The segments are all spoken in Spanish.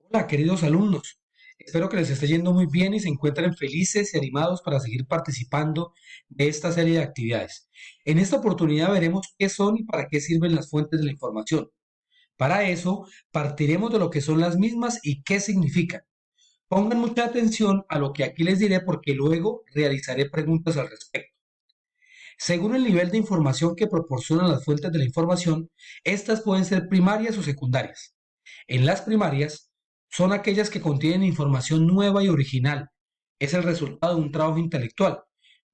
Hola, queridos alumnos. Espero que les esté yendo muy bien y se encuentren felices y animados para seguir participando de esta serie de actividades. En esta oportunidad veremos qué son y para qué sirven las fuentes de la información. Para eso, partiremos de lo que son las mismas y qué significan. Pongan mucha atención a lo que aquí les diré porque luego realizaré preguntas al respecto. Según el nivel de información que proporcionan las fuentes de la información, estas pueden ser primarias o secundarias. En las primarias son aquellas que contienen información nueva y original. Es el resultado de un trabajo intelectual.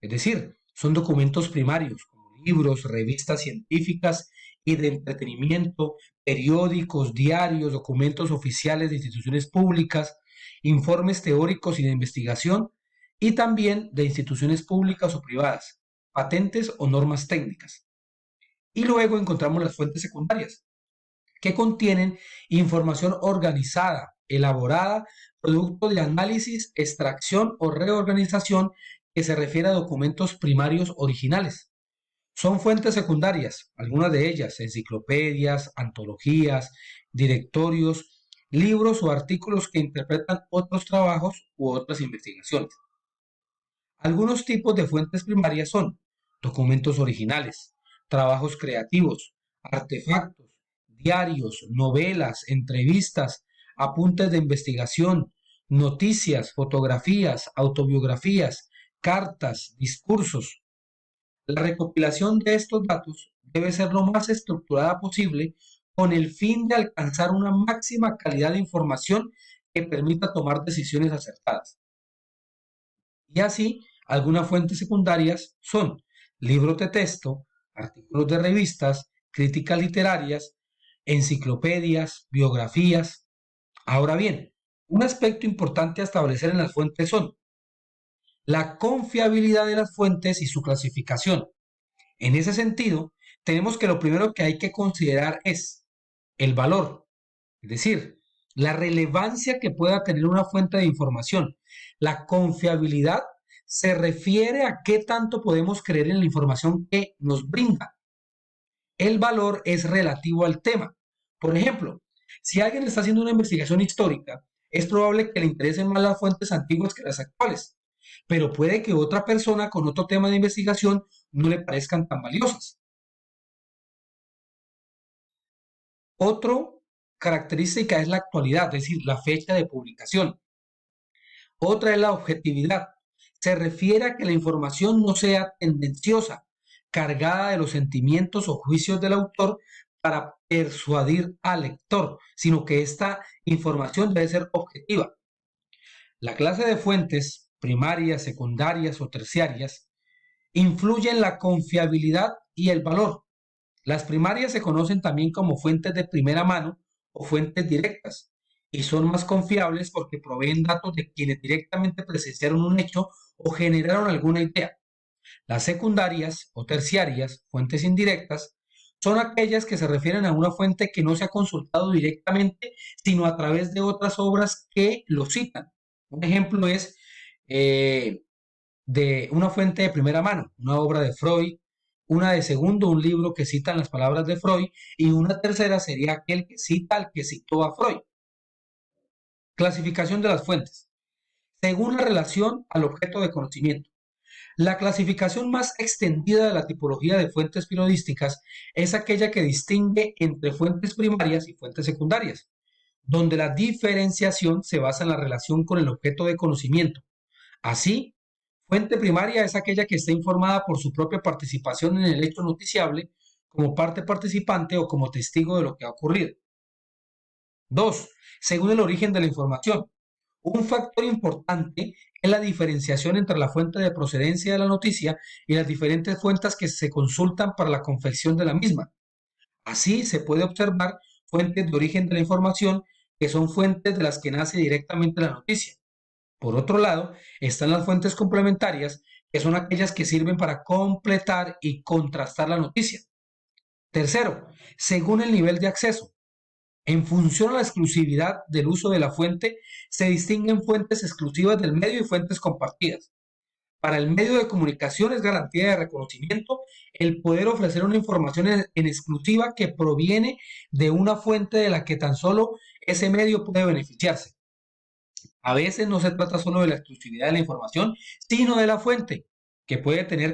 Es decir, son documentos primarios como libros, revistas científicas y de entretenimiento, periódicos, diarios, documentos oficiales de instituciones públicas, informes teóricos y de investigación y también de instituciones públicas o privadas, patentes o normas técnicas. Y luego encontramos las fuentes secundarias, que contienen información organizada, elaborada, producto de análisis, extracción o reorganización que se refiere a documentos primarios originales. Son fuentes secundarias, algunas de ellas, enciclopedias, antologías, directorios, libros o artículos que interpretan otros trabajos u otras investigaciones. Algunos tipos de fuentes primarias son documentos originales, trabajos creativos, artefactos, diarios, novelas, entrevistas, apuntes de investigación, noticias, fotografías, autobiografías, cartas, discursos. La recopilación de estos datos debe ser lo más estructurada posible con el fin de alcanzar una máxima calidad de información que permita tomar decisiones acertadas. Y así, algunas fuentes secundarias son libros de texto, artículos de revistas, críticas literarias, enciclopedias, biografías. Ahora bien, un aspecto importante a establecer en las fuentes son la confiabilidad de las fuentes y su clasificación. En ese sentido, tenemos que lo primero que hay que considerar es el valor, es decir, la relevancia que pueda tener una fuente de información. La confiabilidad se refiere a qué tanto podemos creer en la información que nos brinda. El valor es relativo al tema. Por ejemplo, si alguien está haciendo una investigación histórica, es probable que le interesen más las fuentes antiguas que las actuales, pero puede que otra persona con otro tema de investigación no le parezcan tan valiosas. Otro característica es la actualidad, es decir, la fecha de publicación. Otra es la objetividad. Se refiere a que la información no sea tendenciosa, cargada de los sentimientos o juicios del autor para persuadir al lector, sino que esta información debe ser objetiva. La clase de fuentes primarias, secundarias o terciarias influye en la confiabilidad y el valor. Las primarias se conocen también como fuentes de primera mano o fuentes directas y son más confiables porque proveen datos de quienes directamente presenciaron un hecho o generaron alguna idea. Las secundarias o terciarias, fuentes indirectas, son aquellas que se refieren a una fuente que no se ha consultado directamente, sino a través de otras obras que lo citan. Un ejemplo es eh, de una fuente de primera mano, una obra de Freud, una de segundo, un libro que citan las palabras de Freud, y una tercera sería aquel que cita al que citó a Freud. Clasificación de las fuentes. Según la relación al objeto de conocimiento. La clasificación más extendida de la tipología de fuentes periodísticas es aquella que distingue entre fuentes primarias y fuentes secundarias, donde la diferenciación se basa en la relación con el objeto de conocimiento. Así, fuente primaria es aquella que está informada por su propia participación en el hecho noticiable, como parte participante o como testigo de lo que ha ocurrido. 2. Según el origen de la información. Un factor importante es la diferenciación entre la fuente de procedencia de la noticia y las diferentes fuentes que se consultan para la confección de la misma. Así se puede observar fuentes de origen de la información que son fuentes de las que nace directamente la noticia. Por otro lado, están las fuentes complementarias, que son aquellas que sirven para completar y contrastar la noticia. Tercero, según el nivel de acceso. En función a la exclusividad del uso de la fuente, se distinguen fuentes exclusivas del medio y fuentes compartidas. Para el medio de comunicación es garantía de reconocimiento el poder ofrecer una información en exclusiva que proviene de una fuente de la que tan solo ese medio puede beneficiarse. A veces no se trata solo de la exclusividad de la información, sino de la fuente, que puede tener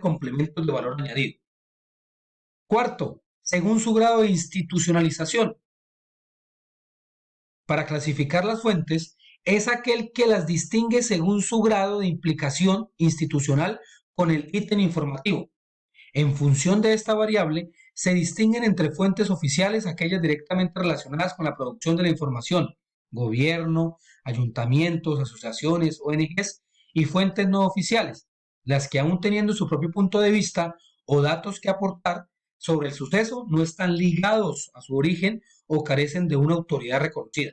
complementos de valor añadido. Cuarto, según su grado de institucionalización. Para clasificar las fuentes, es aquel que las distingue según su grado de implicación institucional con el ítem informativo. En función de esta variable, se distinguen entre fuentes oficiales aquellas directamente relacionadas con la producción de la información, gobierno, ayuntamientos, asociaciones, ONGs, y fuentes no oficiales, las que aún teniendo su propio punto de vista o datos que aportar sobre el suceso no están ligados a su origen o carecen de una autoridad reconocida.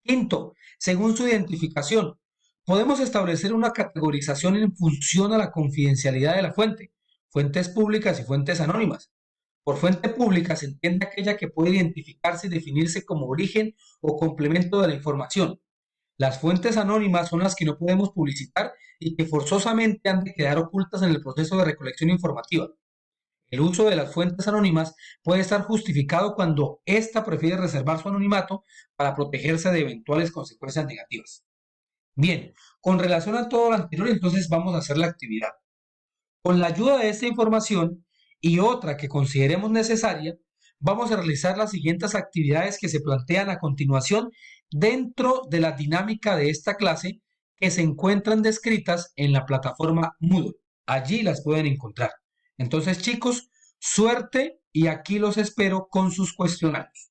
Quinto, según su identificación, podemos establecer una categorización en función a la confidencialidad de la fuente, fuentes públicas y fuentes anónimas. Por fuente pública se entiende aquella que puede identificarse y definirse como origen o complemento de la información. Las fuentes anónimas son las que no podemos publicitar y que forzosamente han de quedar ocultas en el proceso de recolección informativa. El uso de las fuentes anónimas puede estar justificado cuando ésta prefiere reservar su anonimato para protegerse de eventuales consecuencias negativas. Bien, con relación a todo lo anterior, entonces vamos a hacer la actividad. Con la ayuda de esta información y otra que consideremos necesaria, vamos a realizar las siguientes actividades que se plantean a continuación dentro de la dinámica de esta clase que se encuentran descritas en la plataforma Moodle. Allí las pueden encontrar. Entonces, chicos, suerte y aquí los espero con sus cuestionarios.